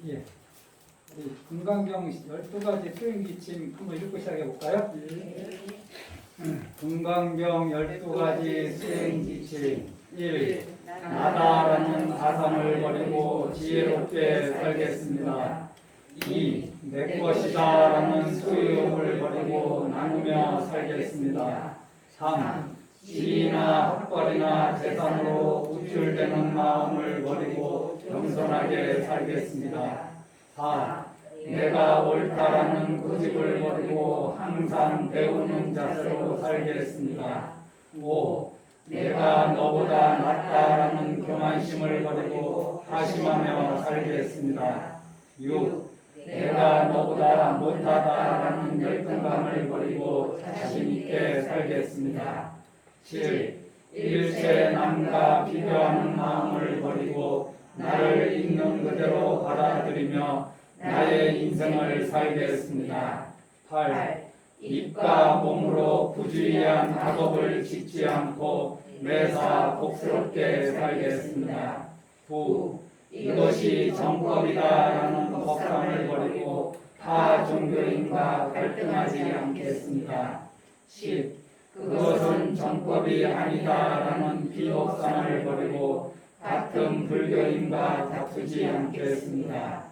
예. 우리 금강경 12가지 수행기침 한번 읽고 시작해 볼까요? 금강경 12가지 수행기침 1. 나다라는 아상을 버리고 지혜롭게 살겠습니다. 2. 내 것이다라는 소유욕을 버리고 나누며 살겠습니다. 3. 지위나 학벌이나 재산으로 우쭐대는 마음을 버리고 겸손하게 살겠습니다. 4. 내가 옳다라는 고집을 버리고 항상 배우는 자세로 살겠습니다. 5. 내가 너보다 낫다라는 교만심을 버리고 하심하며 살겠습니다. 6. 내가 너보다 못하다라는 열등감을 버리고 자신있게 살겠습니다. 7. 일체 남과 비교하는 마음을 버리고 나를 있는 그대로 받아들이며 나의 인생을 살겠습니다. 8. 입과 몸으로 부주의한 학업을 짓지 않고 매사 복스럽게 살겠습니다. 9. 이것이 정법이다라는 법상을 버리고 타 종교인과 갈등하지 않겠습니다. 10. 그것은 정법이 아니다라는 비법상을 버리고 같은 불교인과 다투지 않겠습니다.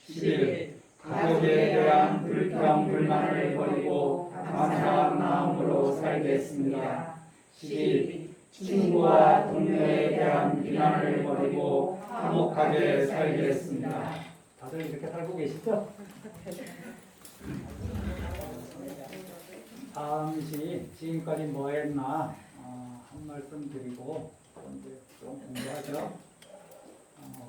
11. 가족에 대한 불평, 불만을 버리고 감사한 마음으로 살겠습니다. 12. 친구와 동료에 대한 비난을 버리고 화목하게 살겠습니다. 다들 이렇게 살고 계시죠? 잠시 지금까지 뭐 했나 한 말씀 드리고 이제 좀 공부하죠.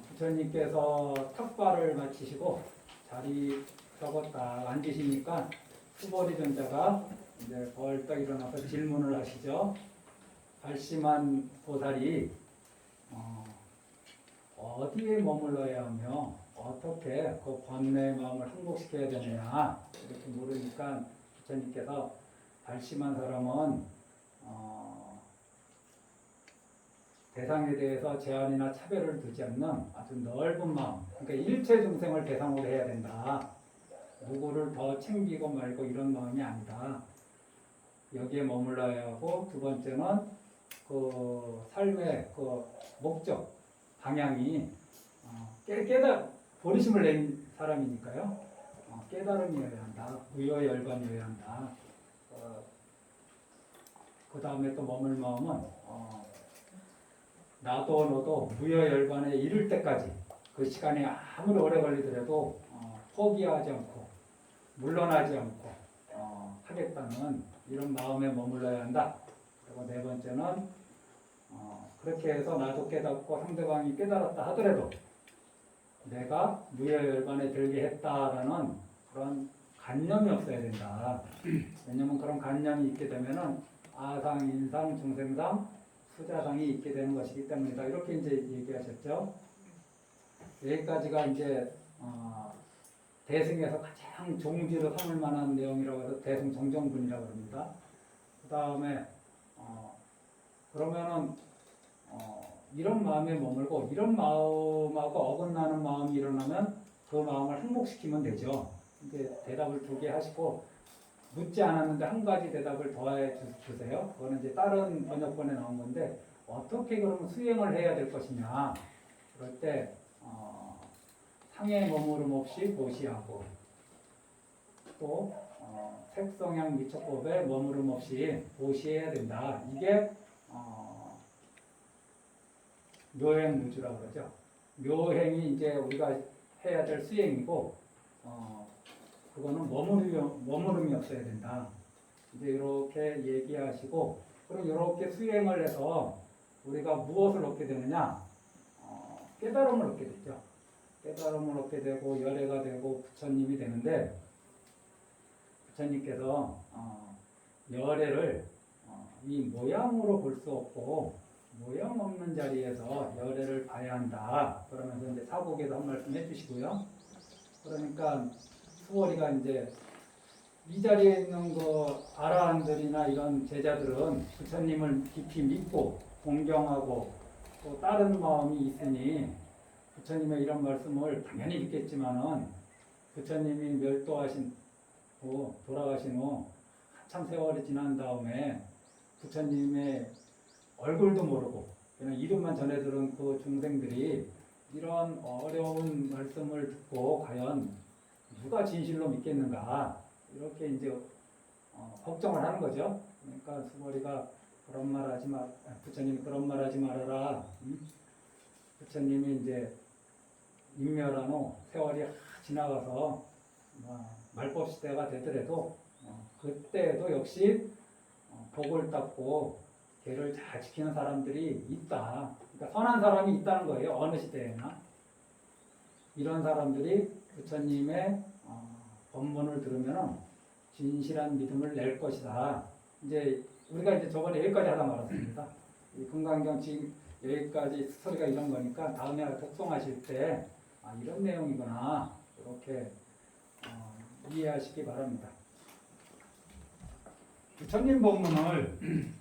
부처님께서 탁발을 마치시고 자리 서고 딱 앉으시니까 수보리 전자가 이제 벌떡 일어나서 질문을 하시죠. 발심한 보살이 어디에 머물러야 하며 어떻게 그 번뇌의 마음을 항복시켜야 되느냐 이렇게 물으니까 부처님께서 발심한 사람은 대상에 대해서 제한이나 차별을 두지 않는 아주 넓은 마음, 그러니까 일체 중생을 대상으로 해야 된다. 누구를 더 챙기고 말고 이런 마음이 아니다. 여기에 머물러야 하고, 두 번째는 그 삶의 그 목적, 방향이 보리심을 낸 사람이니까요. 깨달음이어야 한다. 무여열반이어야 한다. 그 다음에 또 머물 마음은 나도 너도 무여열반에 이를 때까지 그 시간이 아무리 오래 걸리더라도 포기하지 않고 물러나지 않고 하겠다는 이런 마음에 머물러야 한다. 그리고 네 번째는 그렇게 해서 나도 깨닫고 상대방이 깨달았다 하더라도 내가 무여열반에 들게 했다라는 그런 관념이 없어야 된다. 왜냐하면 그런 관념이 있게 되면은 아상, 인상, 중생상, 수자상이 있게 되는 것이기 때문이다. 이렇게 이제 얘기하셨죠. 여기까지가 이제 대승에서 가장 종지로 삼을 만한 내용이라고 해서 대승 정정분이라고 합니다. 그 다음에 그러면은 이런 마음에 머물고 이런 마음하고 어긋나는 마음이 일어나면 그 마음을 항복시키면 되죠. 이제 대답을 두 개 하시고 묻지 않았는데 한 가지 대답을 더해 주세요. 그거는 이제 다른 번역본에 나온 건데 어떻게 그러면 수행을 해야 될 것이냐. 그럴 때 상해 머무름 없이 보시하고 또 색성향 미처법에 머무름 없이 보시해야 된다. 이게 묘행무주라고 그러죠. 묘행이 이제 우리가 해야 될 수행이고 그거는 머무름이 없어야 된다. 이제 이렇게 얘기하시고 그럼 이렇게 수행을 해서 우리가 무엇을 얻게 되느냐? 깨달음을 얻게 되죠. 깨달음을 얻게 되고 열애가 되고 부처님이 되는데 부처님께서 열애를 이 모양으로 볼 수 없고 모양 없는 자리에서 열애를 봐야 한다. 그러면서 이제 사복에도 한 말씀 해주시고요. 그러니까 수월이가 이제 이 자리에 있는 그 아라한들이나 이런 제자들은 부처님을 깊이 믿고 공경하고 또 다른 마음이 있으니 부처님의 이런 말씀을 당연히 믿겠지만은 부처님이 멸도하신 후 돌아가신 후 한참 세월이 지난 다음에 부처님의 얼굴도 모르고 그냥 이름만 전해 들은 그 중생들이 이런 어려운 말씀을 듣고 과연 누가 진실로 믿겠는가 이렇게 이제 걱정을 하는 거죠. 그러니까 수머리가 그런 말 하지 마, 부처님이 그런 말 하지 말아라. 부처님이 이제 인멸한 후 세월이 지나가서 말법 시대가 되더라도 그때도 역시 복을 닦고 계를 잘 지키는 사람들이 있다. 그러니까 선한 사람이 있다는 거예요. 어느 시대에나 이런 사람들이 부처님의 법문을 들으면 진실한 믿음을 낼 것이다. 이제 우리가 이제 저번에 여기까지 하다 말았습니다. 이 금강경 지금 여기까지 스토리가 이런 거니까 다음에 독송하실 때 이런 내용이구나 이렇게 이해하시기 바랍니다. 부처님 법문을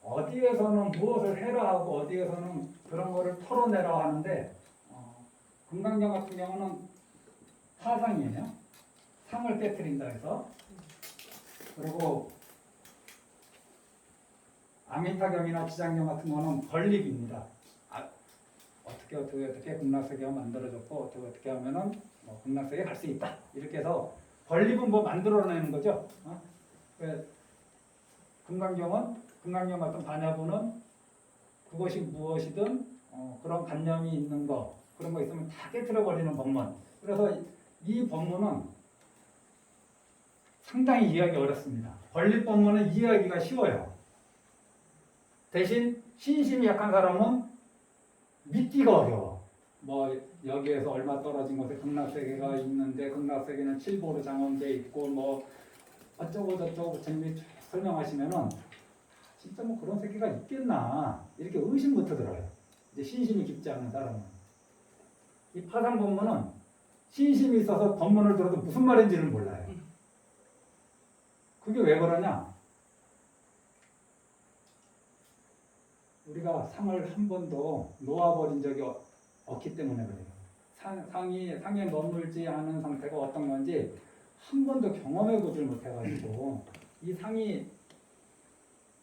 어디에서는 무엇을 해라 하고 어디에서는 그런 거를 털어내라 하는데 금강경 같은 경우는 사상이에요. 상을 깨뜨린다 해서. 그리고 아미타경이나 지장경 같은 거는 건립입니다. 어떻게 극락세계가 만들어졌고 어떻게 하면은 극락세계에 갈 수 있다. 이렇게 해서 건립은 뭐 만들어내는 거죠. 금강경 같은 반야부는 그것이 무엇이든 그런 관념이 있는 거 그런 거 있으면 다 깨트려 버리는 법문. 그래서 이 법문은 상당히 이해하기 어렵습니다. 건립 법문은 이해하기가 쉬워요. 대신 신심이 약한 사람은 믿기가 어려워. 뭐 여기에서 얼마 떨어진 곳에 극락세계가 있는데 극락세계는 칠보로 장엄돼 있고 뭐 어쩌고 저쩌고 부처님이 설명하시면은 진짜 뭐 그런 세계가 있겠나 이렇게 의심부터 들어요. 이제 신심이 깊지 않은 사람은. 이 파상 법문은 신심이 있어서 법문을 들어도 무슨 말인지를 몰라요. 그게 왜 그러냐? 우리가 상을 한 번도 놓아버린 적이 없기 때문에 그래요. 상에 머물지 않은 상태가 어떤 건지 한 번도 경험해 보질 못해가지고 이 상이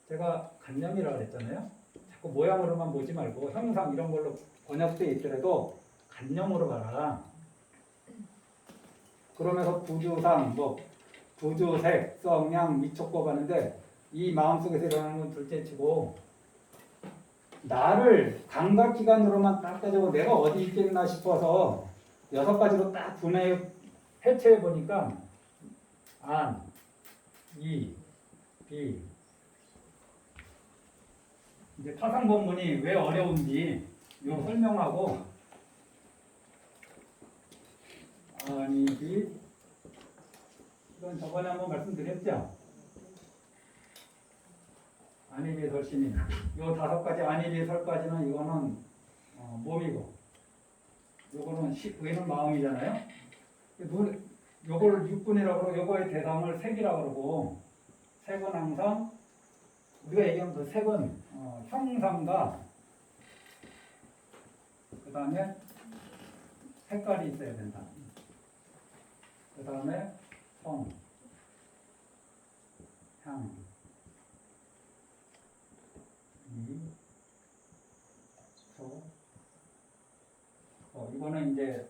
제가 간념이라고 그랬잖아요. 자꾸 모양으로만 보지 말고 형상 이런 걸로 번역되어 있더라도 간념으로 봐라. 그러면서 부주상, 부주색, 성향, 미촉법 하는데 이 마음속에서 일어나는 건 둘째치고 나를 감각기관으로만 딱 따지고 내가 어디 있겠나 싶어서 6가지로 딱 해체해 보니까 안, 이, 비 이제 타상 본문이 왜 어려운지 요 설명하고 아니, 비 이건 저번에 한번 말씀드렸죠? 안이비 설신이 요 5가지 안이비 설까지는 이거는 몸이고 요거는 의는 마음이잖아요. 요거를 육군이라고 그러고 요거의 대상을 색이라고 그러고 색은 항상 우리가 얘기하면 그 색은 형상과 그 다음에 색깔이 있어야 된다. 그 다음에 성, 향, 미, 소, 이거는 이제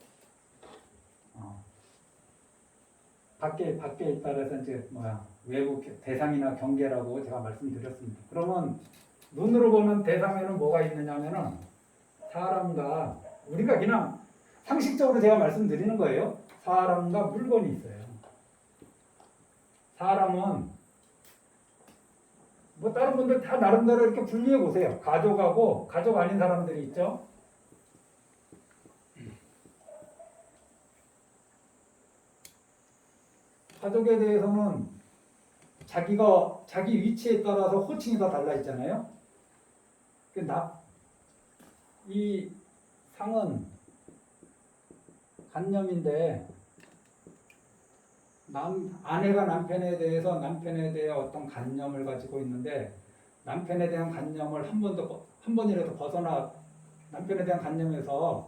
밖에 따라서 이제 외부 대상이나 경계라고 제가 말씀드렸습니다. 그러면 눈으로 보는 대상에는 뭐가 있느냐면은 사람과 우리가 그냥 상식적으로 제가 말씀드리는 거예요. 사람과 물건이 있어요. 사람은 뭐 다른 분들 다 나름대로 이렇게 분리해 보세요. 가족하고 가족 아닌 사람들이 있죠. 가족에 대해서는 자기 위치에 따라서 호칭이 다 달라 있잖아요. 이 상은 간념인데 아내가 남편에 대해서 남편에 대해 어떤 간념을 가지고 있는데 남편에 대한 간념을 한 번이라도 벗어나 남편에 대한 관념에서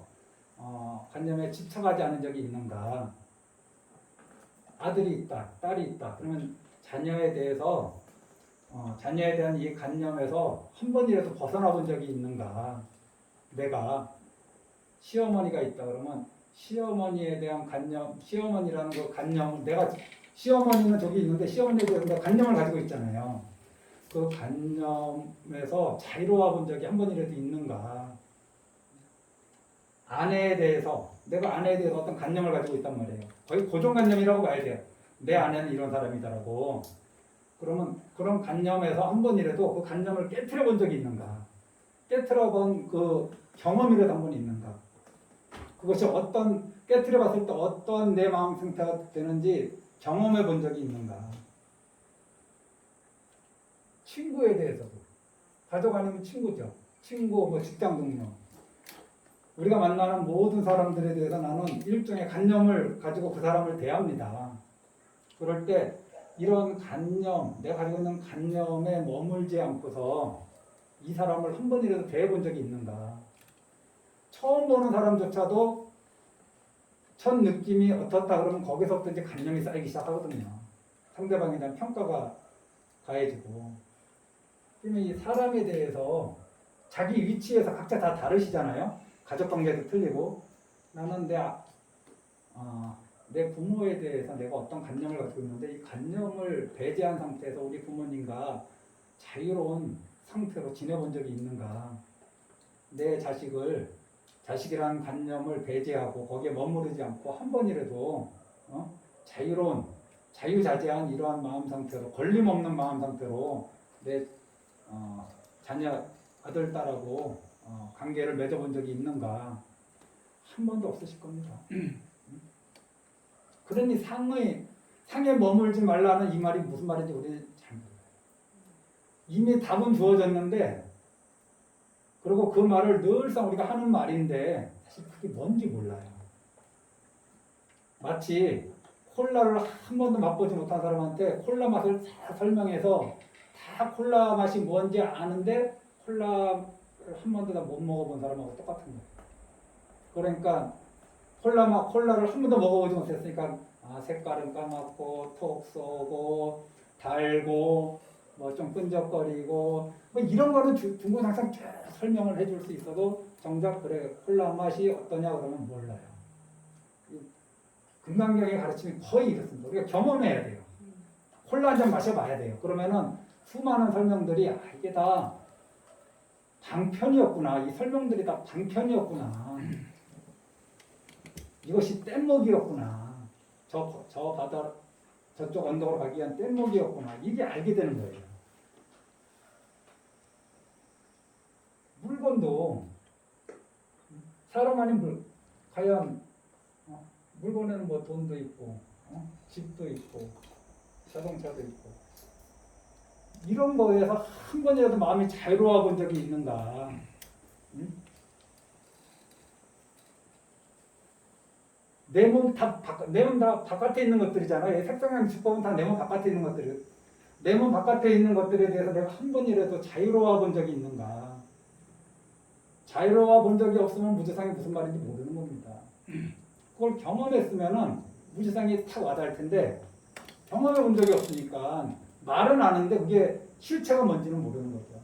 관념에 집착하지 않은 적이 있는가? 아들이 있다, 딸이 있다. 그러면 자녀에 대해서 자녀에 대한 이 관념에서 한 번이라도 벗어나 본 적이 있는가? 내가 시어머니가 있다 그러면 시어머니에 대한 관념, 시어머니라는 그 관념, 내가 시어머니는 저기 있는데 시어머니에 대한 관념을 가지고 있잖아요. 그 관념에서 자유로워 본 적이 한 번이라도 있는가? 아내에 대해서 내가 아내에 대해서 어떤 관념을 가지고 있단 말이에요. 거의 고정관념이라고 봐야 돼요. 내 아내는 이런 사람이다라고. 그러면 그런 관념에서 한 번이라도 그 관념을 깨트려 본 적이 있는가? 깨트려 본 그 경험이라도 한 번 있는가? 그것이 깨트려 봤을 때 어떤 내 마음 상태가 되는지 경험해 본 적이 있는가? 친구에 대해서도. 가족 아니면 친구죠. 친구, 뭐 직장 동료. 우리가 만나는 모든 사람들에 대해서 나는 일종의 관념을 가지고 그 사람을 대합니다. 그럴 때 이런 관념, 내가 가지고 있는 관념에 머물지 않고서 이 사람을 한 번이라도 대해본 적이 있는가? 처음 보는 사람조차도 첫 느낌이 어떻다 그러면 거기서부터 이제 관념이 쌓이기 시작하거든요. 상대방에 대한 평가가 가해지고. 그러면 이 사람에 대해서 자기 위치에서 각자 다 다르시잖아요. 가족 관계도 틀리고. 나는 내 부모에 대해서 내가 어떤 관념을 가지고 있는데 이 관념을 배제한 상태에서 우리 부모님과 자유로운 상태로 지내본 적이 있는가? 내 자식이라는 관념을 배제하고 거기에 머무르지 않고 한 번이라도 자유로운 자유자재한 이러한 마음 상태로 걸림없는 마음 상태로 내 자녀 아들 딸하고 관계를 맺어본 적이 있는가? 한 번도 없으실 겁니다. 그러니 상에 머물지 말라는 이 말이 무슨 말인지 우리는 잘 몰라요. 이미 답은 주어졌는데 그리고 그 말을 늘상 우리가 하는 말인데 사실 그게 뭔지 몰라요. 마치 콜라를 한 번도 맛보지 못한 사람한테 콜라 맛을 다 설명해서 다 콜라 맛이 뭔지 아는데 콜라를 한 번도 다 못 먹어본 사람하고 똑같은 거예요. 그러니까 콜라를 한 번도 먹어보지 못했으니까 색깔은 까맣고 톡 쏘고 달고 뭐 좀 끈적거리고 뭐 이런 거는 중구장창 쭉 설명을 해줄 수 있어도 정작 그래 콜라 맛이 어떠냐 그러면 몰라요. 금강경의 가르침이 거의 이렇습니다. 우리가 경험해야 돼요. 콜라 한 잔 마셔봐야 돼요. 그러면은 수많은 설명들이 이게 다 방편이었구나. 이 설명들이 다 방편이었구나. 이것이 뗏목이었구나. 저 바다 저쪽 언덕으로 가기 위한 뗏목이었구나. 이게 알게 되는 거예요. 물건도 사람 아닌 과연 물건에는 뭐 돈도 있고 집도 있고 자동차도 있고 이런 거에서 한 번이라도 마음이 자유로워 본 적이 있는가? 내 몸 다 바깥에 있는 것들이잖아요. 색상형 주법은 다 내 몸 바깥에 있는 것들이에요. 내 몸 바깥에 있는 것들에 대해서 내가 한 번이라도 자유로워 본 적이 있는가? 자유로워 본 적이 없으면 무지성이 무슨 말인지 모르는 겁니다. 그걸 경험했으면은 무지성이 탁 와닿을 텐데 경험해 본 적이 없으니까 말은 아는데 그게 실체가 뭔지는 모르는 거죠.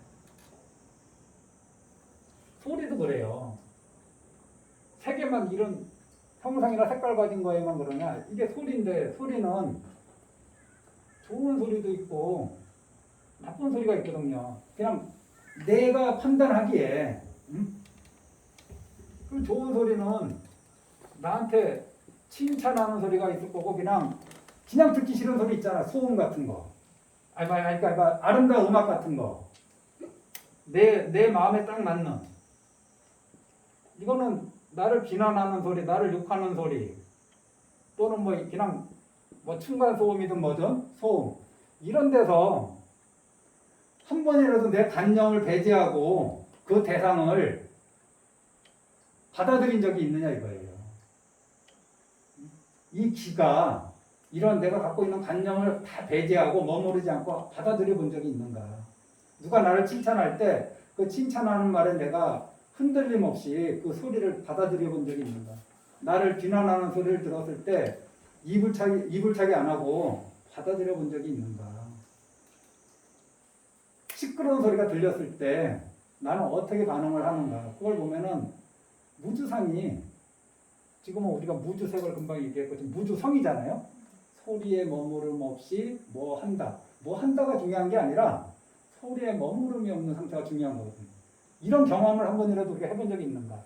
소리도 그래요. 색에만 이런 형상이나 색깔 가진 거에만 그러냐? 이게 소리인데 소리는 좋은 소리도 있고 나쁜 소리가 있거든요. 그냥 내가 판단하기에 그 좋은 소리는 나한테 칭찬하는 소리가 있을 거고 그냥 듣기 싫은 소리 있잖아. 소음 같은 거. 그러니까 아름다운 음악 같은 거. 내 마음에 딱 맞는. 이거는 나를 비난하는 소리, 나를 욕하는 소리, 또는 뭐 그냥 층간 소음이든 뭐든 소음. 이런 데서 한 번이라도 내 관념을 배제하고 그 대상을 받아들인 적이 있느냐 이거예요. 이 귀가 이런 내가 갖고 있는 관념을 다 배제하고 머무르지 않고 받아들여 본 적이 있는가? 누가 나를 칭찬할 때 그 칭찬하는 말에 내가 흔들림 없이 그 소리를 받아들여 본 적이 있는가? 나를 비난하는 소리를 들었을 때 이불차기 안 하고 받아들여 본 적이 있는가? 시끄러운 소리가 들렸을 때 나는 어떻게 반응을 하는가? 그걸 보면은 무주상이 지금은 우리가 무주색을 금방 얘기했고 지금 무주성이잖아요. 소리에 머무름 없이 뭐 한다. 뭐 한다가 중요한 게 아니라 소리에 머무름이 없는 상태가 중요한 거거든요. 이런 경험을 한 번이라도 우리가 해본 적이 있는가?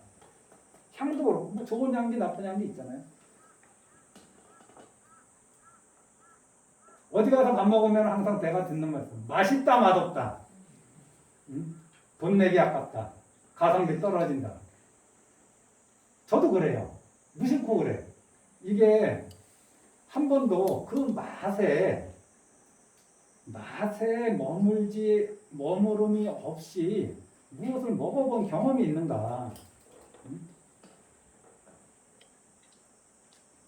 향도 그렇고 뭐 좋은 향기 나쁜 향기 있잖아요. 어디 가서 밥 먹으면 항상 내가 듣는 말씀. 맛있다 맛없다. 응? 돈 내기 아깝다. 가성비 떨어진다. 저도 그래요. 무심코 그래. 이게 한 번도 그 맛에 머무름이 없이 무엇을 먹어본 경험이 있는가? 응?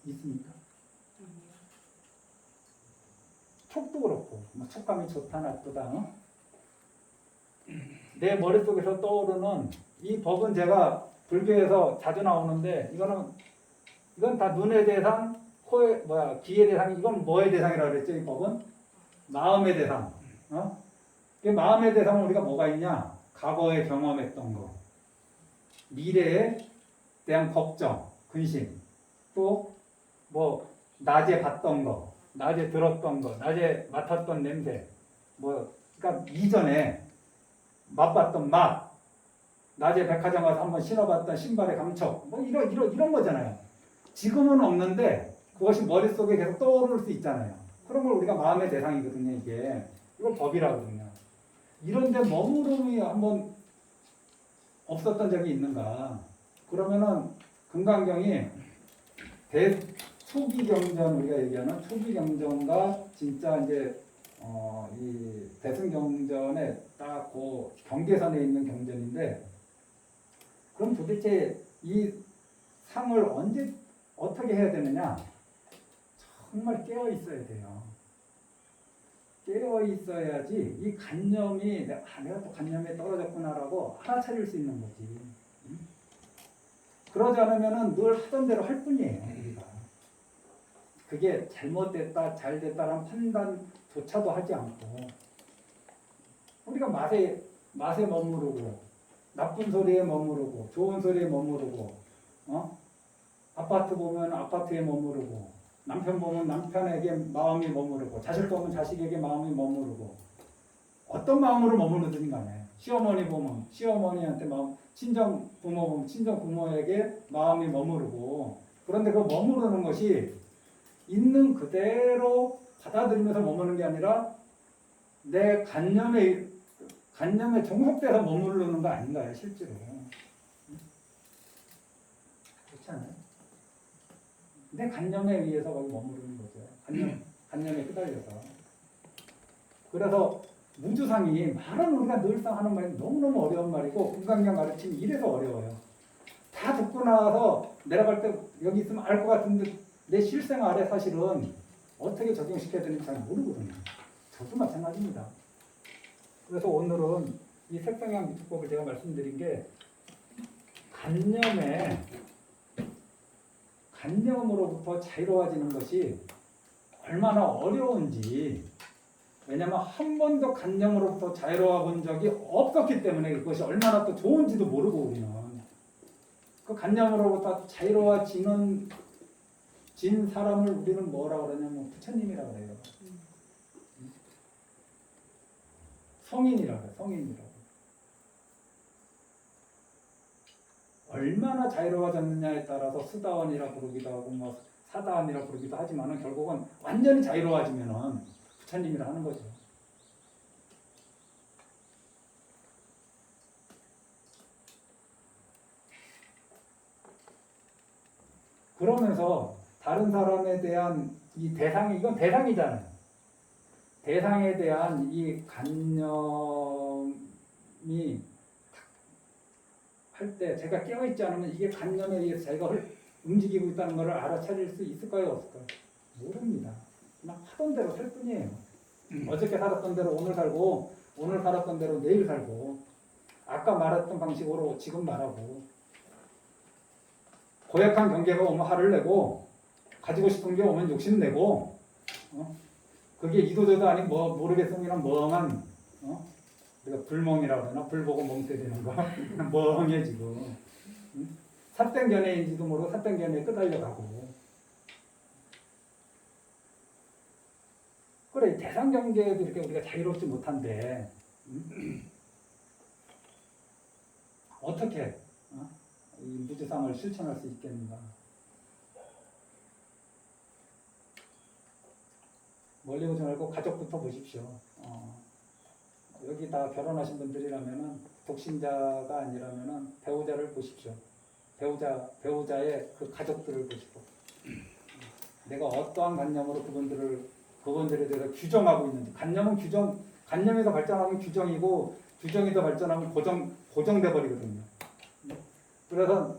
있습니까? 촉도 그렇고, 뭐 촉감이 좋다, 나쁘다. 어? 내 머릿속에서 떠오르는 이 법은 제가 불교에서 자주 나오는데, 이건 다 눈의 대상, 귀의 대상, 이건 뭐의 대상이라고 그랬죠, 이 법은? 마음의 대상. 어? 그 마음의 대상은 우리가 뭐가 있냐? 과거에 경험했던 거, 미래에 대한 걱정, 근심, 또 뭐 낮에 봤던 거, 낮에 들었던 거, 낮에 맡았던 냄새, 그러니까 이전에 맛봤던 맛, 낮에 백화점 가서 한번 신어봤던 신발의 감촉, 이런 거잖아요. 지금은 없는데 그것이 머릿속에 계속 떠오를 수 있잖아요. 그런 걸 우리가 마음의 대상이거든요, 이게. 이걸 법이라거든요. 이런데 머무름이 한번 없었던 적이 있는가? 그러면은 금강경이 초기 경전, 우리가 얘기하는 초기 경전과 진짜 이제 이 대승경전에 딱 그 경계선에 있는 경전인데, 그럼 도대체 이 상을 어떻게 해야 되느냐? 정말 깨어 있어야 돼요. 깨어 있어야지 이 관념이 내가 또 관념에 떨어졌구나라고 알아차릴 수 있는 거지. 응? 그러지 않으면은 늘 하던 대로 할 뿐이에요, 우리가. 그게 잘못됐다, 잘됐다라는 판단조차도 하지 않고 우리가 맛에 머무르고 나쁜 소리에 머무르고 좋은 소리에 머무르고 아파트 보면 아파트에 머무르고 남편 보면 남편에게 마음이 머무르고 자식 보면 자식에게 마음이 머무르고 어떤 마음으로 머무르든 간에 시어머니 보면 시어머니한테 마음, 친정 부모 보면 친정 부모에게 마음이 머무르고, 그런데 그 머무르는 것이 있는 그대로 받아들이면서 머무르는 게 아니라 내 관념에 종속돼서 머무르는 거 아닌가요, 실제로? 그렇지 않아요? 내 관념에 의해서 거기 머무르는 거죠. 관념에 휘달려서. 그래서 무주상이 말은 우리가 늘상 하는 말이 너무너무 어려운 말이고 금강경 가르침이 이래서 어려워요. 다 듣고 나서 내려갈 때 여기 있으면 알 것 같은데 내 실생활에 사실은 어떻게 적용시켜야 되는지 잘 모르거든요. 저도 마찬가지입니다. 그래서 오늘은 이 색성향 유튜법을 제가 말씀드린 게 관념으로부터 자유로워지는 것이 얼마나 어려운지, 왜냐하면 한 번도 관념으로부터 자유로워 본 적이 없었기 때문에 그것이 얼마나 또 좋은지도 모르고 우리는 그 관념으로부터 자유로워진 사람을 우리는 뭐라고 그러냐면 부처님이라고 그래요. 성인이라고 해요. 성인이라고. 얼마나 자유로워졌느냐에 따라서 수다원이라 부르기도 하고 뭐 사다원이라 부르기도 하지만은 결국은 완전히 자유로워지면은 부처님이라 하는 거죠. 그러면서 다른 사람에 대한 이 대상이, 이건 대상이잖아요. 대상에 대한 이 관념이 할 때 제가 깨어있지 않으면 이게 관념에 의해서 자기가 움직이고 있다는 것을 알아차릴 수 있을까요? 없을까요? 모릅니다. 그냥 하던 대로 살 뿐이에요. 어저께 살았던 대로 오늘 살고 오늘 살았던 대로 내일 살고, 아까 말했던 방식으로 지금 말하고 고약한 경계가 오면 화를 내고 가지고 싶은 게 오면 욕심내고 그게 이도저도 아닌 뭐 모르겠으면 멍한 우리가 불멍이라고 하나 불 보고 멍 때리는 거 멍해 지금 삿된 견해인지도 모르고 삿된 견해에 끄달려가고 그래 대상 경계에도 이렇게 우리가 자유롭지 못한데 어떻게 이 무주상을 실천할 수 있겠는가? 멀리 보지 말고 가족부터 보십시오. 여기 다 결혼하신 분들이라면은 독신자가 아니라면은 배우자를 보십시오. 배우자의 그 가족들을 보시고 내가 어떠한 관념으로 그분들에 대해서 규정하고 있는지 관념에서 발전하면 규정이고 규정이 더 발전하면 고정돼 버리거든요. 그래서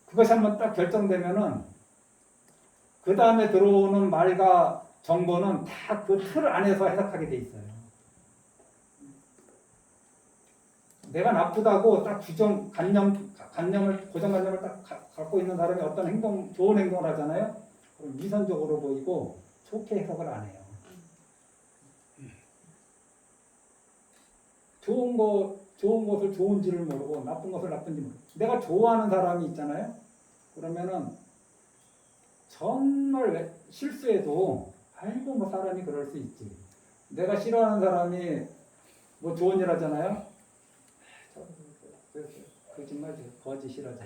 그것이 한번 딱 결정되면은 그 다음에 들어오는 말과 정보는 다 그 틀 안에서 해석하게 돼 있어요. 내가 나쁘다고 딱 고정관념을 딱 갖고 있는 사람이 어떤 좋은 행동을 하잖아요. 그럼 위선적으로 보이고 좋게 해석을 안 해요. 좋은 것을 좋은지를 모르고 나쁜 것을 나쁜지 모르고 내가 좋아하는 사람이 있잖아요. 그러면은 정말 실수해도 아이고 뭐 사람이 그럴 수 있지. 내가 싫어하는 사람이 뭐 좋은 일 하잖아요. 거짓말 거짓이라 저거.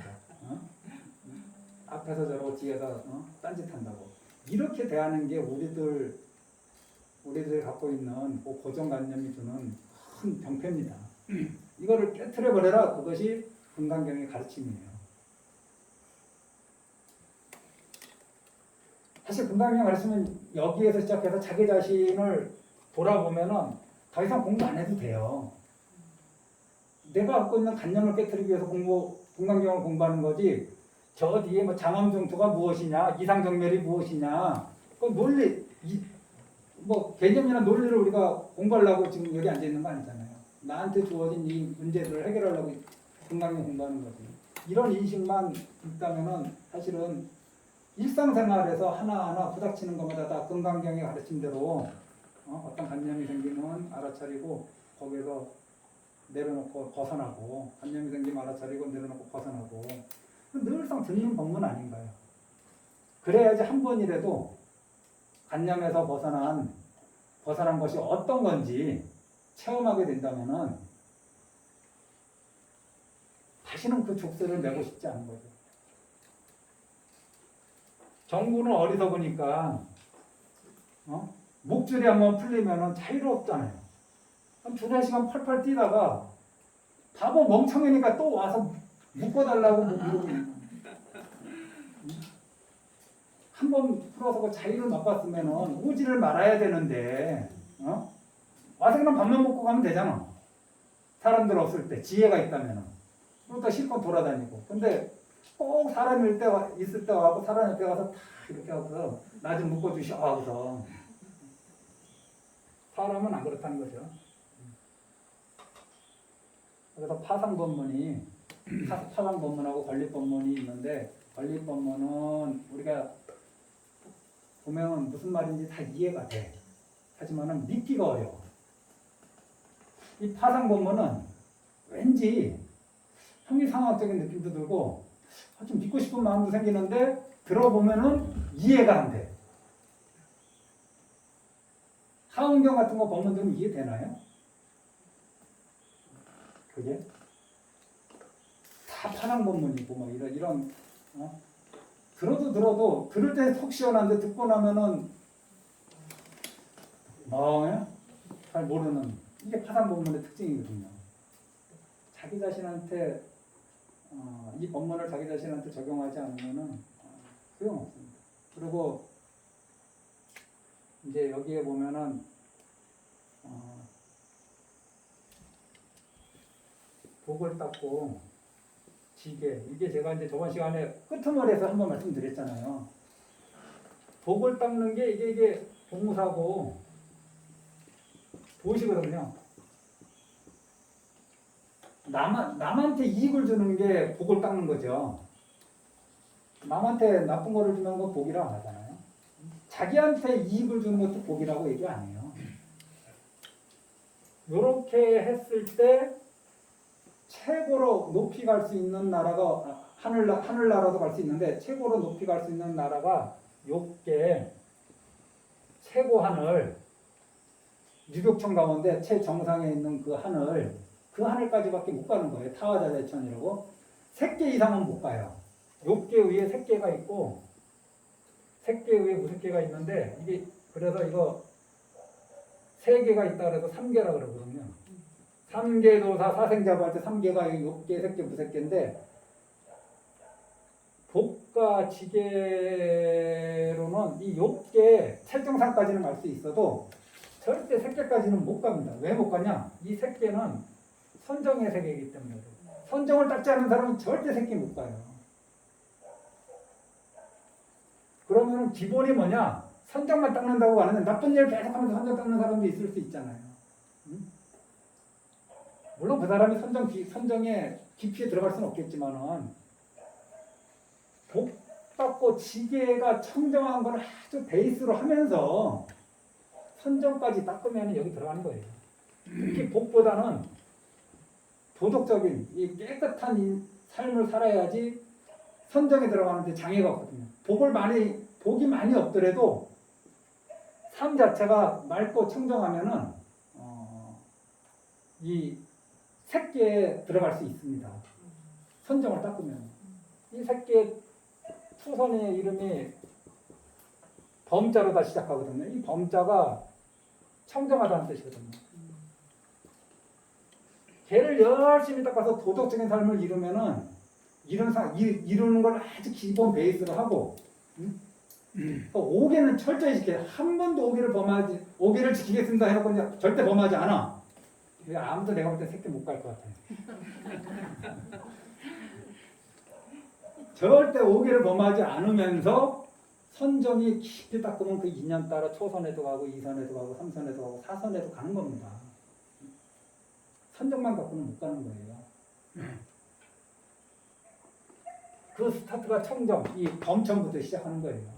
앞에서 저러고 뒤에서 딴짓한다고. 이렇게 대하는 게 우리들 갖고 있는 그 고정관념이 주는 큰 병폐입니다. 이거를 깨트려 버려라. 그것이 금강경의 가르침이에요. 사실 금강경 가르치면 여기에서 시작해서 자기 자신을 돌아보면은 더 이상 공부 안 해도 돼요. 내가 갖고 있는 관념을 깨트리기 위해서 금강경을 공부하는 거지. 저 뒤에 뭐 장엄정토가 무엇이냐, 이상정멸이 무엇이냐, 그 논리, 뭐 개념이나 논리를 우리가 공부하려고 지금 여기 앉아 있는 거 아니잖아요. 나한테 주어진 이 문제들을 해결하려고 금강경 공부하는 거지. 이런 인식만 있다면은 사실은 일상생활에서 하나하나 부닥치는 것마다 다 금강경의 가르침대로 어떤 관념이 생기면 알아차리고 거기에서 내려놓고 벗어나고 관념이 생기면 알아차리고 내려놓고 벗어나고 늘상 듣는 법문 아닌가요? 그래야지 한 번이라도 관념에서 벗어난 것이 어떤 건지 체험하게 된다면은 다시는 그 족쇄를 메고 싶지 않은 거죠. 정부는 어리석으니까 목줄이 한번 풀리면은 자유롭잖아요. 한 2-3시간 펄펄 뛰다가 바보 멍청이니까 또 와서 묶어달라고 이러고 한번 풀어서 그 자유를 맛봤으면은 오지를 말아야 되는데 와서 그냥 밥만 먹고 가면 되잖아. 사람들 없을 때 지혜가 있다면은 그러니까 실컷 돌아다니고. 근데 꼭 사람 있을 때 와서 사람 옆에 가서 다 이렇게 하고서 나 좀 묶어주셔 하고서 사람은 안 그렇다는 거죠. 그래서 파상법문하고 권리법문이 있는데 권리법문은 우리가 보면 무슨 말인지 다 이해가 돼. 하지만은 믿기가 어려워. 이 파상법문은 왠지 형이상학적인 느낌도 들고 좀 믿고 싶은 마음도 생기는데 들어보면은 이해가 안 돼. 하은경 같은 거 법문 들으면 이해되나요? 그게 다 파상법문이고 뭐 이런 들어도 들을 때 속 시원한데 듣고 나면은 잘 모르는 이게 파상법문의 특징이거든요. 자기 자신한테 이 법문을 자기 자신한테 적용하지 않으면은 소용없습니다. 그리고 이제 여기에 보면은 복을 닦고 지게 이게 제가 이제 저번 시간에 끄트머리에서 한번 말씀드렸잖아요. 복을 닦는 게 이게 동사고 도시거든요. 남한테 이익을 주는 게 복을 깎는 거죠. 남한테 나쁜 거를 주는 건 복이라고 안 하잖아요. 자기한테 이익을 주는 것도 복이라고 얘기 안 해요. 이렇게 했을 때 최고로 높이 갈 수 있는 나라가 하늘나라도 갈 수 있는데 최고로 높이 갈 수 있는 나라가 요게 최고 하늘 유격청 가운데 최정상에 있는 그 하늘까지밖에 못 가는 거예요. 타화자재천이라고 3개 이상은 못 가요. 요게 위에 3개가 있고 3개 위에 5개가 있는데 이게 그래서 이거 3개가 있다 그래서 3개라 그러거든요. 3계도사 사생자부 할 때 3개가 6개, 3개, 무색개인데 복과 지계로는 이 6개 찰정상까지는 갈 수 있어도 절대 3개까지는 못 갑니다. 왜 못 가냐? 이 3개는 선정의 세계이기 때문에 선정을 닦지 않은 사람은 절대 3개 못 가요. 그러면 기본이 뭐냐? 선정만 닦는다고 하는데 나쁜 일 계속하면서 선정 닦는 사람도 있을 수 있잖아요. 응? 물론 그 사람이 선정의 깊이에 들어갈 수는 없겠지만은 복 받고 지계가 청정한 걸 아주 베이스로 하면서 선정까지 닦으면 여기 들어가는 거예요. 특히 복보다는 도덕적인 이 깨끗한 삶을 살아야지 선정에 들어가는데 장애가 없거든요. 복이 많이 없더라도 삶 자체가 맑고 청정하면은 이 새끼에 들어갈 수 있습니다. 선정을 닦으면 이 새끼의 투선의 이름이 범자로 다 시작하거든요. 이 범자가 청정하다는 뜻이거든요. 걔를 열심히 닦아서 도덕적인 삶을 이루면은 이루는 걸 아주 기본 베이스로 하고, 그러니까 5개는 철저히 지켜. 한 번도 5개를 지키겠습니다 해놓고 이제 절대 범하지 않아. 아무도 내가 볼 때 새끼 못 갈 것 같아. 절대 5개를 범하지 않으면서 선정이 깊이 닦으면 그 인연 따라 초선에도 가고 2선에도 가고 3선에도 가고 4선에도 가는 겁니다. 선정만 갖고는 못 가는 거예요. 그 스타트가 청정, 이 범천부터 시작하는 거예요.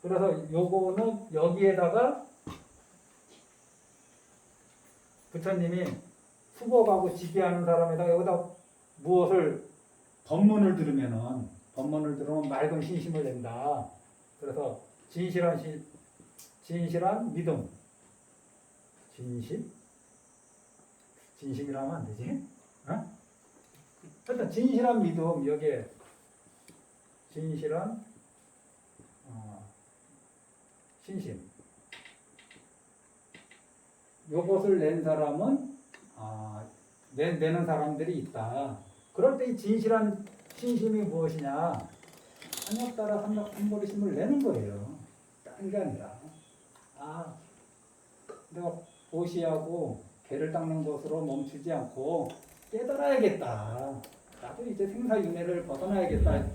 그래서 요거는 여기에다가 부처님이 수복하고 지기하는 사람에다가 여기다 무엇을 법문을 들으면 맑은 신심을 낸다. 그래서 진실한 믿음. 진심이라면 안 되지? 어? 일단 진실한 믿음 여기에 진실한 신심. 요것을 낸 사람은 내는 사람들이 있다. 그럴 때 이 진실한 신심이 무엇이냐? 한역 따라 삼보리심을 내는 거예요. 다른 게 아니라 내가 보시하고 개를 닦는 것으로 멈추지 않고 깨달아야겠다. 나도 이제 생사윤회를 벗어나야겠다.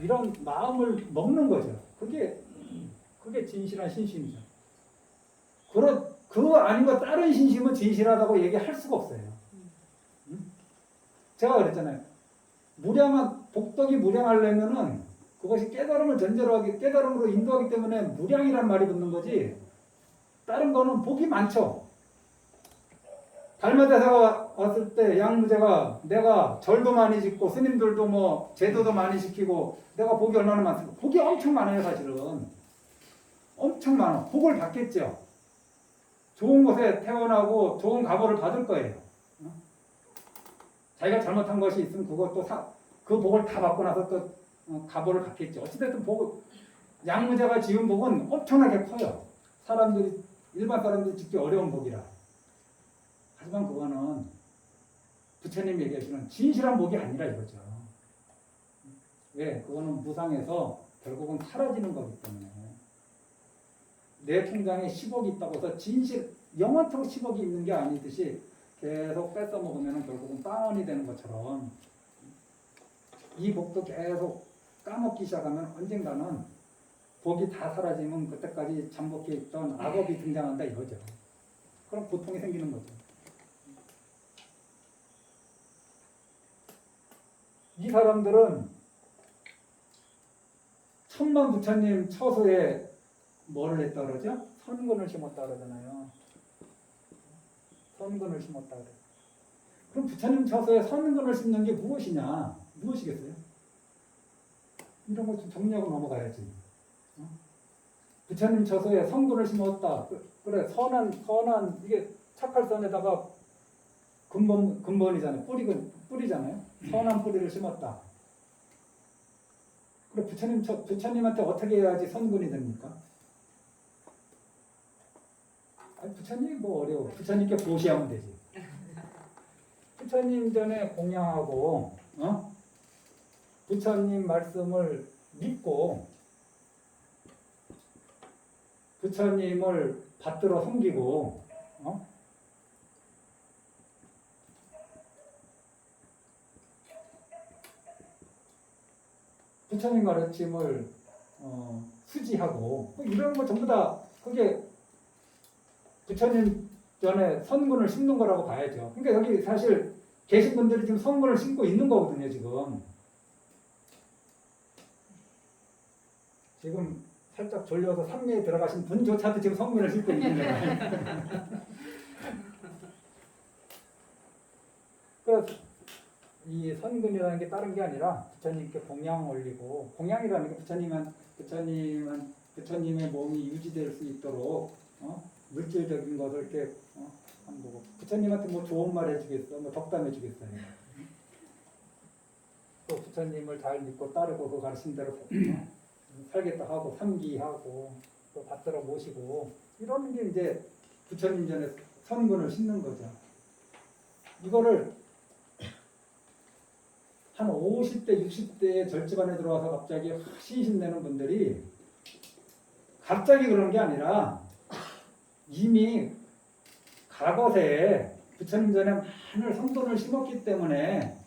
이런 마음을 먹는 거죠. 그게 진실한 신심이죠. 그 아닌 다른 신심은 진실하다고 얘기할 수가 없어요. 제가 그랬잖아요. 복덕이 무량하려면은 그것이 깨달음을 전제로 하기, 깨달음으로 인도하기 때문에 무량이란 말이 붙는 거지. 다른 거는 복이 많죠. 달마대사가 왔을 때 양무제가 내가 절도 많이 짓고 스님들도 뭐 제도도 많이 지키고 내가 복이 얼마나 많습니까? 복이 엄청 많아요, 사실은. 엄청 많아. 복을 받겠죠. 좋은 곳에 태어나고 좋은 가보를 받을 거예요. 자기가 잘못한 것이 있으면 그것도 그 복을 다 받고 나서 또 가보를 받겠죠. 어찌됐든 양무제가 지은 복은 엄청나게 커요. 일반 사람들이 짓기 어려운 복이라. 하지만 그거는 부처님 얘기하시는 진실한 복이 아니라 이거죠. 왜? 그거는 무상해서 결국은 사라지는 거기 때문에. 내 통장에 10억이 있다고 해서 영원토록 10억이 있는 게 아니듯이 계속 뺏어 먹으면 결국은 빵원이 되는 것처럼 이 복도 계속 까먹기 시작하면 언젠가는 복이 다 사라지면 그때까지 잠복해 있던 악업이 등장한다 이거죠. 그럼 고통이 생기는 거죠. 이 사람들은 천만 부처님 처소에 뭐를 했다 그러죠? 선근을 심었다 그러잖아요. 선근을 심었다 그래. 그럼 부처님 처소에 선근을 심는 게 무엇이냐? 무엇이겠어요? 이런 거 좀 정리하고 넘어가야지. 부처님 처소에 선근을 심었다. 그래, 선한 이게 착할 선에다가 근본이잖아요. 뿌리잖아요. 선한 뿌리를 심었다. 그래, 부처님한테 어떻게 해야지 선근이 됩니까? 아니, 부처님이 뭐 어려워. 부처님께 보시하면 되지. 부처님 전에 공양하고, 부처님 말씀을 믿고, 부처님을 받들어 섬기고, 부처님 가르침을 수지하고, 뭐 이런 거 전부 다 그게 부처님 전에 선근을 심는 거라고 봐야죠. 그러니까 여기 사실 계신 분들이 지금 선근을 심고 있는 거거든요, 지금. 지금 살짝 졸려서 삼리에 들어가신 분조차도 지금 선근을 심고 있는 거예요. 그래서 이 선근이라는 게 다른 게 아니라 부처님께 공양 올리고, 공양이라는 게 부처님의 몸이 유지될 수 있도록 물질적인 것을 이렇게 한 거고, 부처님한테 뭐 좋은 말 해주겠어, 뭐 덕담해 주겠어요. 또 부처님을 잘 믿고 따르고 그 가르침대로 살겠다 하고 삼기하고 또 받들어 모시고 이런 게 이제 부처님 전에 선근을 심는 거죠. 이거를 한 50대, 60대에 절집안에 들어와서 갑자기 신신내는 분들이 갑자기 그런 게 아니라 이미 과거세에 부처님 전에 많은 선근을 심었기 때문에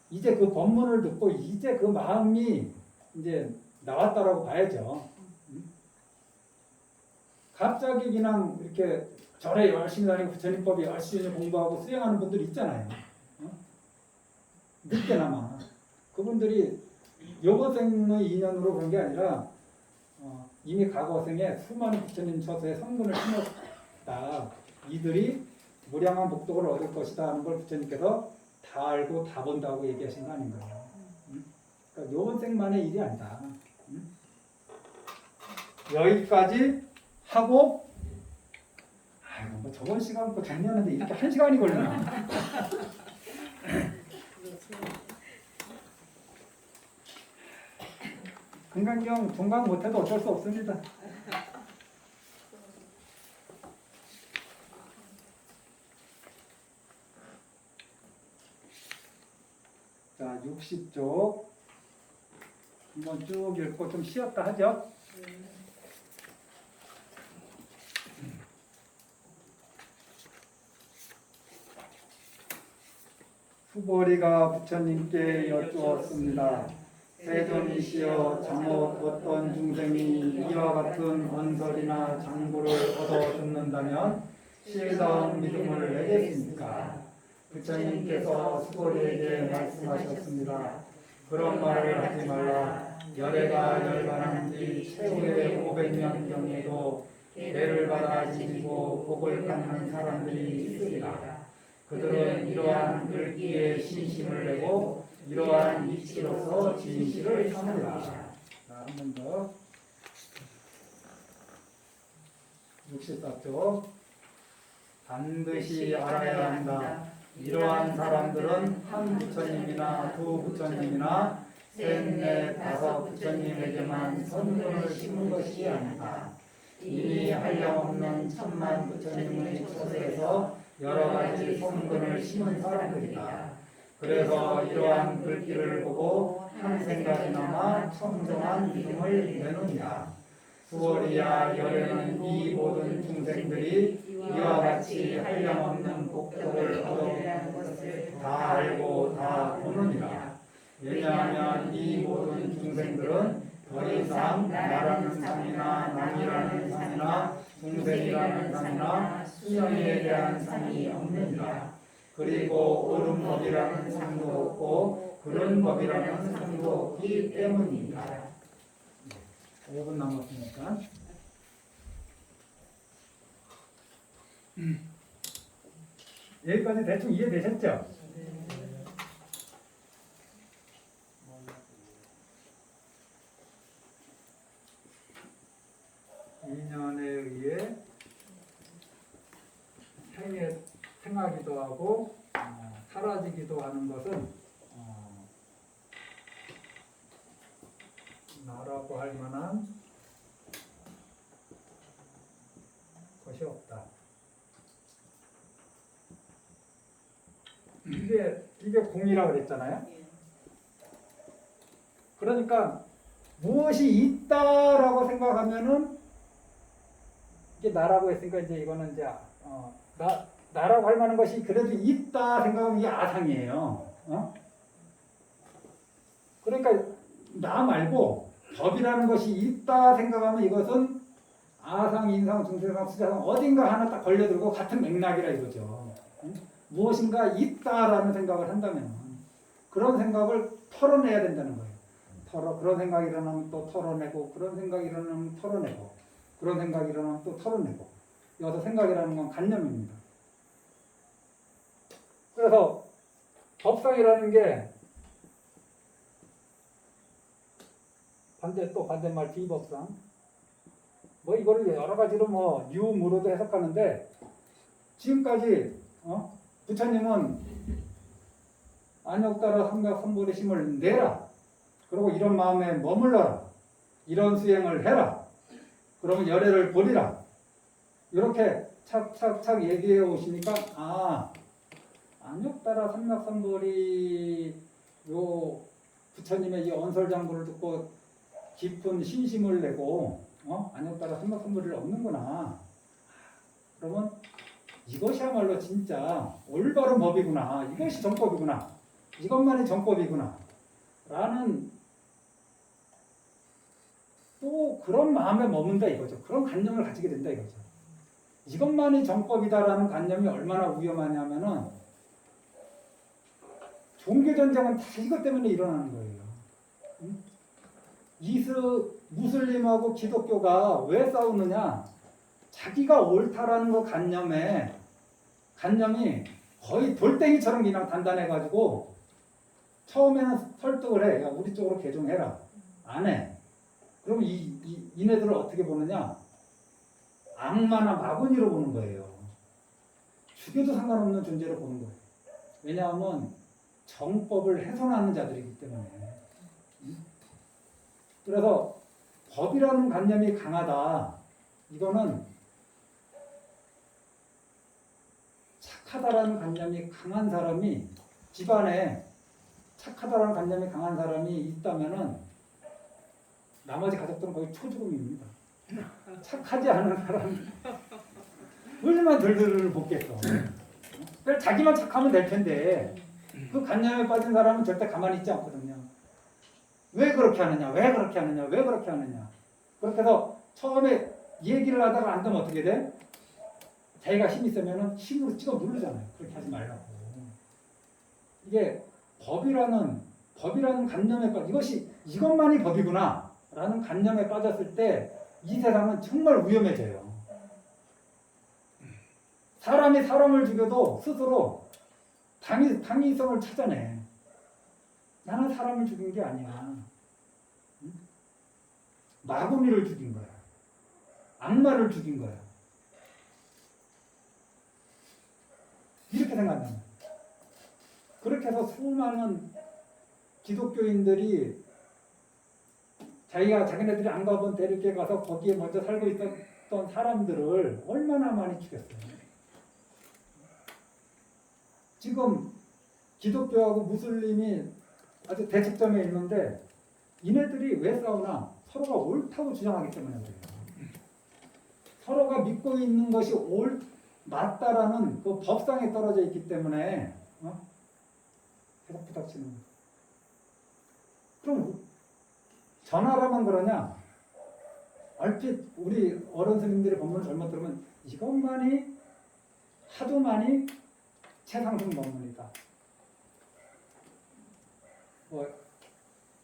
이제 그 법문을 듣고 이제 그 마음이 이제 나왔다라고 봐야죠. 갑자기 그냥 이렇게 절에 열심히 다니고 부처님 법이 열심히 공부하고 수행하는 분들이 있잖아요. 늦게나마 그분들이 요거생의 인연으로 그런 게 아니라 이미 과거생에 수많은 부처님 처소에 선근을 심었다. 이들이 무량한 복덕을 얻을 것이다 하는 걸 부처님께서 다 알고 다 본다고 얘기하신 거 아닌가요? 그러니까 요번생만의 일이 아니다. 여기까지 하고, 아이고 뭐 저번 시간 거 정리하는데 이렇게 1시간이 걸리나? 금강경 종강 못해도 어쩔 수 없습니다. 자, 60쪽 한번 쭉 읽고 좀 쉬었다 하죠. 수보리가 부처님께 여쭈었습니다. 세존이시여, 장못 어떤 중생이 이와 같은 언설이나 장구를 얻어 듣는다면 실다운 믿음을 내겠습니까? 부처님께서 수보리에게 말씀하셨습니다. 그런 말을 하지 말라. 열애가 열반한 뒤 최후의 500년경에도 배를 받아 지니고 복을 갖는 사람들이 있으리라. 그들은 이러한 글귀에 신심을 내고 이러한 이치로서 진실을 삼으라. 자, 한 번 더. 64쪽. 반드시 알아야 한다. 이러한 사람들은 한 부처님이나 두 부처님이나 셋, 넷, 다섯 부처님에게만 선근을 심은 것이 아니다. 이미 한량없는 천만 부처님의 처소에서 여러 가지 선근을 심은 사람들이다. 그래서 이러한 글귀를 보고 한 생각이나마 청정한 믿음을 내놓는다. 수월이야 열애는 이 모든 중생들이 이와 같이 한량없는 복덕을 얻어내는 것을 다 알고 다 보느니라. 왜냐하면 이 모든 중생들은 더 이상 나라는 상이나 남이라는 상이나 중생이라는 상이나 수명에 대한 상이 없느니라. 그리고 옳은 법이라는 상도 없고 그런 법이라는 상도 없기 때문입니다. 5분 남았으니까. 여기까지 대충 이해되셨죠? 인연에 의해 생하기도 하고 사라지기도 하는 것은 나라고 할 만한 것이 없다. 이게 공이라고 그랬잖아요. 그러니까 무엇이 있다라고 생각하면은 이게 나라고 했으니까 이제 이거는 이제 나라고 할 만한 것이 그래도 있다 생각하면 이게 아상이에요. 그러니까 나 말고 법이라는 것이 있다 생각하면 이것은 아상, 인상, 중세상, 수자상 어딘가 하나 딱 걸려들고 같은 맥락이라 이거죠. 무엇인가 있다라는 생각을 한다면 그런 생각을 털어내야 된다는 거예요. 그런 생각이 일어나면 또 털어내고, 그런 생각이 일어나면 털어내고, 그런 생각이 일어나면 또 털어내고. 여기서 생각이라는 건 관념입니다. 그래서 법상이라는 게 반대말 비법상 뭐 이거를 여러 가지로 유무로도 해석하는데 지금까지 부처님은 안욕따라 삼각삼보리 심을 내라. 그리고 이런 마음에 머물러라. 이런 수행을 해라. 그러면 열애를 보리라. 이렇게 착착착 얘기해 오시니까 안욕따라 삼각삼보리 요 부처님의 이 언설장구를 듣고 깊은 신심을 내고 안욕따라 삼각삼보리를 얻는구나. 그러면 이것이야말로 진짜 올바른 법이구나. 이것이 정법이구나. 이것만이 정법이구나. 라는 또 그런 마음에 머문다 이거죠. 그런 관념을 가지게 된다 이거죠. 이것만이 정법이다라는 관념이 얼마나 위험하냐면은 종교전쟁은 다 이것 때문에 일어나는 거예요. 무슬림하고 기독교가 왜 싸우느냐? 자기가 옳다라는 그 관념이 거의 돌덩이처럼 그냥 단단해가지고 처음에는 설득을 해. 야, 우리 쪽으로 개종해라. 안 해. 그럼 이네들을 어떻게 보느냐? 악마나 마구니로 보는 거예요. 죽여도 상관없는 존재로 보는 거예요. 왜냐하면 정법을 훼손하는 자들이기 때문에. 그래서 법이라는 관념이 강하다. 이거는 착하다라는 관념이 강한 사람이 집안에 착하다라는 관념이 강한 사람이 있다면은 나머지 가족들은 거의 초죽음입니다. 착하지 않은 사람 얼마나 들들을 볶겠어. 그래서 자기만 착하면 될 텐데 그 관념에 빠진 사람은 절대 가만히 있지 않거든요. 왜 그렇게 하느냐? 왜 그렇게 하느냐? 왜 그렇게 하느냐? 그렇게 해서 처음에 얘기를 하다가 안 되면 어떻게 돼? 자기가 힘이 있으면 힘으로 찍어 누르잖아요. 그렇게 하지 말라고. 이게 법이라는 관념에 이것만이 법이구나 라는 관념에 빠졌을 때 이 세상은 정말 위험해져요. 사람이 사람을 죽여도 스스로 당위성을 찾아내. 나는 사람을 죽인 게 아니야. 마구니를 죽인 거야. 악마를 죽인 거야. 이렇게 생각합니다. 그렇게 해서 수많은 기독교인들이 자기네들이 안 가본 대륙에 가서 거기에 먼저 살고 있었던 사람들을 얼마나 많이 죽였어요. 지금 기독교하고 무슬림이 아주 대척점에 있는데 이네들이 왜 싸우나? 서로가 옳다고 주장하기 때문에 그래요. 서로가 믿고 있는 것이 맞다라는 그 법상에 떨어져 있기 때문에 계속 부닥치는 거예요. 그럼 저 나라만 그러냐? 얼핏 우리 어른 스님들의 법문을 잘못 들으면 이것만이 하도 많이 최상승 법문이다.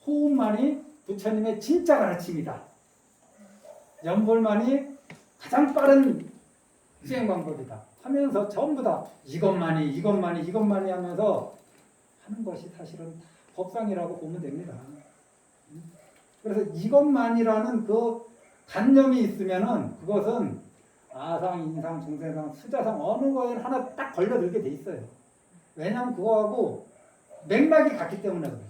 호흡만이 부처님의 진짜 가르침이다. 연불만이 가장 빠른 수행 방법이다. 하면서 전부 다 이것만이 하면서 하는 것이 사실은 법상이라고 보면 됩니다. 그래서 이것만이라는 그 관념이 있으면은 그것은 아상, 인상, 중생상, 수자상 어느 거에 하나 딱 걸려들게 돼 있어요. 왜냐하면 그거하고 맥락이 같기 때문에 그렇죠.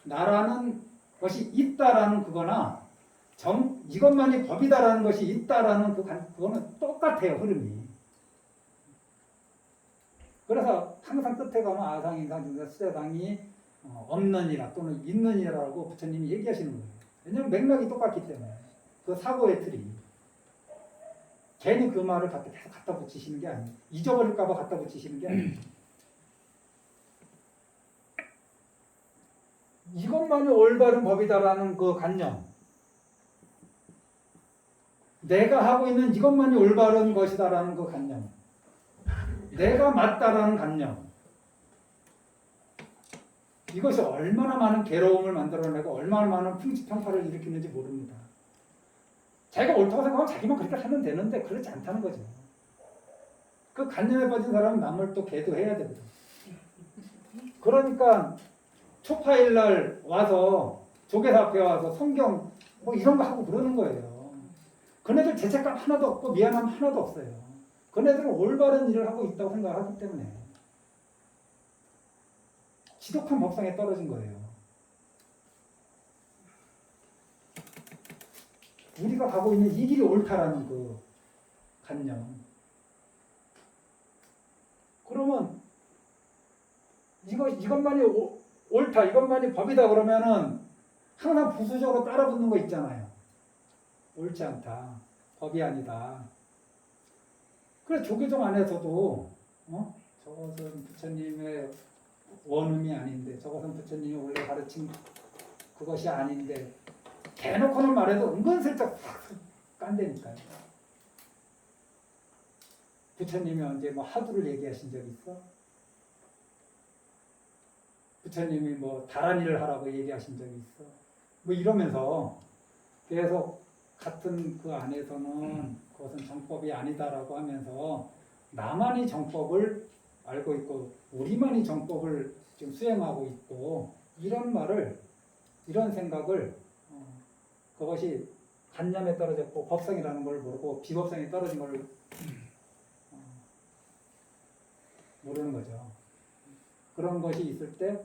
나라는 것이 있다라는 그거나 이것만이 법이다라는 것이 있다라는 그거는 똑같아요, 흐름이. 그래서 항상 끝에 가면 아상, 인상, 중생, 수자상이 없느니라 또는 있느니라고 부처님이 얘기하시는 거예요. 왜냐하면 맥락이 똑같기 때문에 그 사고의 틀이 괜히 그 말을 계속 갖다 붙이시는 게 아니에요. 잊어버릴까봐 갖다 붙이시는 게 아니에요. 이것만이 올바른 법이다라는 그 관념, 내가 하고 있는 이것만이 올바른 것이다라는 그 관념, 내가 맞다라는 관념, 이것이 얼마나 많은 괴로움을 만들어내고 얼마나 많은 풍지평파를 일으키는지 모릅니다. 자기가 옳다고 생각하면 자기만 그렇게 하면 되는데 그렇지 않다는 거죠. 그 관념에 빠진 사람은 남을 또 계도해야 됩니다. 그러니까 초파일 날 와서 조계사 앞에 와서 성경 뭐 이런 거 하고 그러는 거예요. 그네들 죄책감 하나도 없고 미안함 하나도 없어요. 그네들은 올바른 일을 하고 있다고 생각하기 때문에 지독한 법상에 떨어진 거예요. 우리가 가고 있는 이 길이 옳다라는 그 관념. 그러면 이것만이 옳다, 이것만이 법이다 그러면은 항상 부수적으로 따라붙는 거 있잖아요. 옳지 않다, 법이 아니다. 그래 조계종 안에서도 저것은 부처님의 원음이 아닌데, 저것은 부처님이 원래 가르친 그것이 아닌데 대놓고는 말해도 은근슬쩍 깐대니까요. 부처님이 언제 뭐 하두를 얘기하신 적 있어? 부처님이 뭐 다란이를 하라고 얘기하신 적이 있어? 뭐 이러면서 계속 같은 그 안에서는 그것은 정법이 아니다라고 하면서 나만이 정법을 알고 있고 우리만이 정법을 지금 수행하고 있고 이런 말을, 이런 생각을 그것이 관념에 떨어졌고 법성이라는 걸 모르고 비법성에 떨어진 걸 모르는 거죠. 그런 것이 있을 때,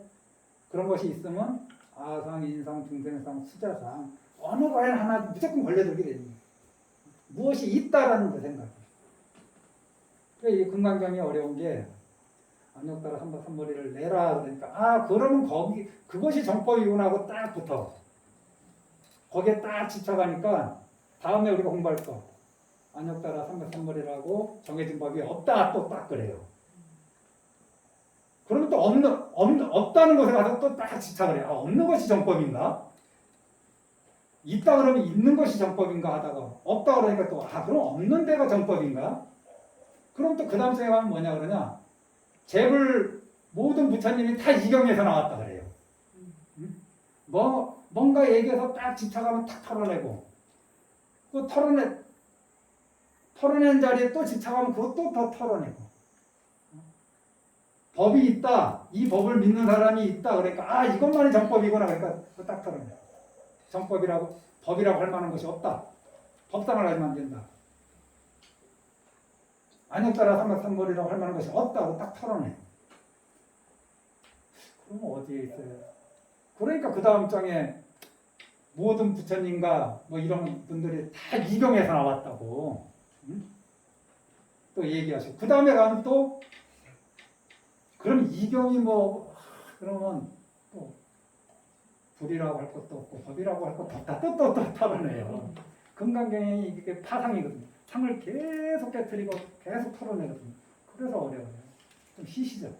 그런 것이 있으면 아상, 인상, 중생상, 수자상 어느 거에 하나 무조건 걸려들게 됩니다. 무엇이 있다라는 그 생각. 이 금강경이 어려운 게 안욕따라 삼머리를 내라 그러니까 그러면 그것이 정법이구나 하고 딱 붙어. 거기에 딱 집착하니까 다음에 우리가 공부할 거 안욕따라 삼머리라고 정해진 법이 없다 또 딱 그래요. 그러면 또 없다는 것에 가서 또 딱 집착을 해요. 없는 것이 정법인가? 있다 그러면 있는 것이 정법인가 하다가 없다 그러니까 또 그럼 없는 데가 정법인가? 그럼 또 그 다음 생에 가면 뭐냐 그러냐? 제불 모든 부처님이 다 이경에서 나왔다 그래요. 뭔가 얘기해서 딱 집착하면 탁 털어내고 그 털어낸 자리에 또 집착하면 그것도 더 털어내고 법이 있다. 이 법을 믿는 사람이 있다. 그러니까 이것만이 정법이구나. 그러니까 딱 털어내고 법이라고 할 만한 것이 없다. 법상을 가지면 안 된다. 안욕따라 삼머리라고 할 만한 것이 없다고 딱 털어내. 그럼 어디에 있어요? 그러니까 그 다음 장에 모든 부처님과 뭐 이런 분들이 다 이경에서 나왔다고 또 얘기하시고 그 다음에 가면 또 그럼 이경이 그러면 또 불이라고 할 것도 없고 법이라고 할 것도 없다 또 털어내요. 금강경이 이게 파상이거든요. 상을 계속 깨뜨리고 계속 털어내거든요. 그래서 어려워요. 좀 쉬시죠.